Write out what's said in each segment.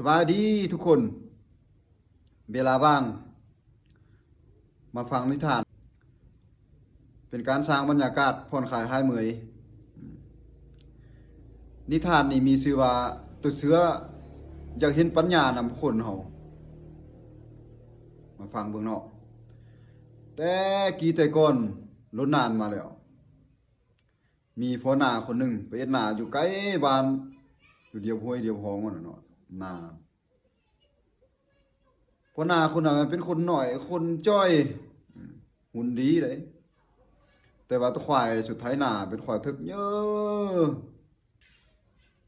สบายดีทุกคนเวลาว่างมาฟังนิทานเป็นการสร้างบรรยากาศผ่อนคลายหายเมื่อยนิทานนี่มีชื่อว่าตัวเสืออยากเห็นปัญญานำคนเฮามาฟังเบิ่งเนาะแต่กี่แต่ก่อนล้นนานมาแล้วมีพ่อนาคนหนึงไปเฮ็ดนาอยู่ไกลบ้านอยู่เดียวห้วยเดียวหองมันน่ะเนาะนาพ่อนาคนนั้นมันเป็นคนน้อยคนจ้อยหุ่นดีเลยแต่ว่าตัวควายสุดท้ายนาเป็นควายทึกเยอะ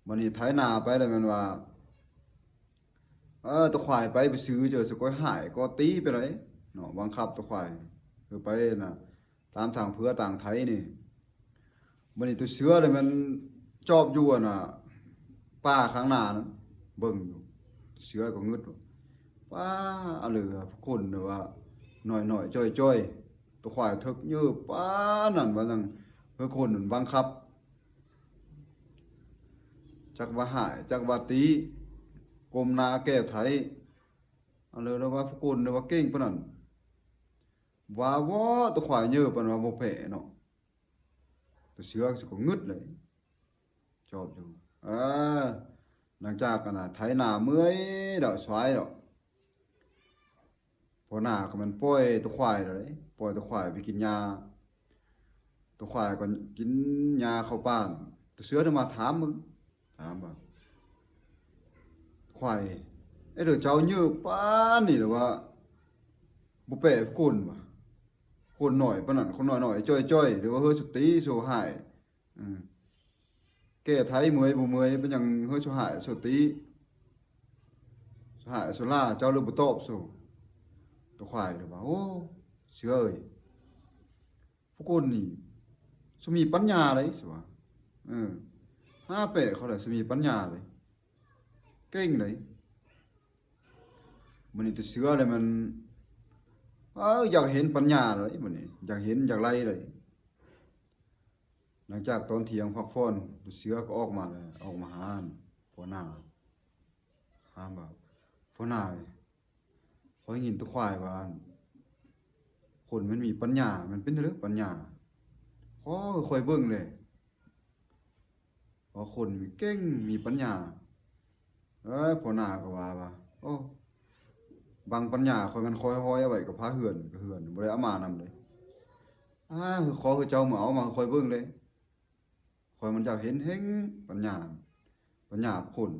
วันนี้ไถนาไปแล้วแมันว่าตัวควายไปซื้อเจอสกอยหายก็ตีไปเลยเนาะบังคับตัวควายคือไปน่ะตามทางเพื่อต่างไทยนี่วันนี้ตัวเสือเลยมันจอบอยู่อะน่ะป้าข้างหน้านั้นเบิ่งอยู่เสือก็งึดว่าป้าเอาเหลือคนน่ะว่าหน่อยๆจ้อยๆตัวควายทึกเยอะป้านั่นว่าจังคือคนมันบังคับจักว่าหายจักว่าตีกรมนาแก้ไถเอาเลยแล้วว่าพวกคนเรียกว่าเก่งปานนั้นว่าว่ตัวควายเยอะปานว่าบ่แพ้เนาะตัวเสือสิก็งึดเลยชอบอยู่เออหลังจากกันน่ะไถนาเมื่อยดอกสวายดอกพอหน้าก็มันปล่อยตัวควายเลยปล่อยตัวควายไปกินหญ้าตัวควายก็กินหญ้าเข้าป่านตัวเสือจะมาถามมึงถามว่าควายเด้อเจ้าเยอะปานนี่หรือว่าบ่แปะคนว่ะคนน้อยปานนั้นคนน้อยๆจ้อยๆหรือว่าเฮ้อสุตีสุหายอือแก้ไถเมื่อยบ่เมื่อยเป็นหยังเฮ้อสุหายสุตีสุหายสุลาเจ้าเลยบ่ตอบสุตัวควายเลยว่าโอ้เสือเอ้ยพวกคนนี่สุมีปัญญาเลยสิว่าเออหาแปะเขาแหละสุมีปัญญาเลยเก่งเลยมื้อนี้ตัวเสือเลยมันอยากเห็นปัญญาเลยมื้อนี้อยากเห็นอยากไล่เลยหลังจากตอนเที่ยงพักผ่อนตัวเสือก็ออกมาเลยออกมาหาหัวหน้าถามว่าหัวหน้าข้อยยินตัวควายว่าคนมันมีปัญญามันเป็นเรื่องปัญญาค่อยเบิ่งเลยว่าคนมีเก่งมีปัญญาหัวหน้าก็ว่าโอ้บางปัญญาข้อยมันค่อยห้อยเอาไว้กับพาเหือนก็เหือนบ่ได้เอามานำเลยคือขอคือเจ้ามาเอามาค่อยเบิ่งเลยข้อยมันอยากเห็นเห็นปัญญาคน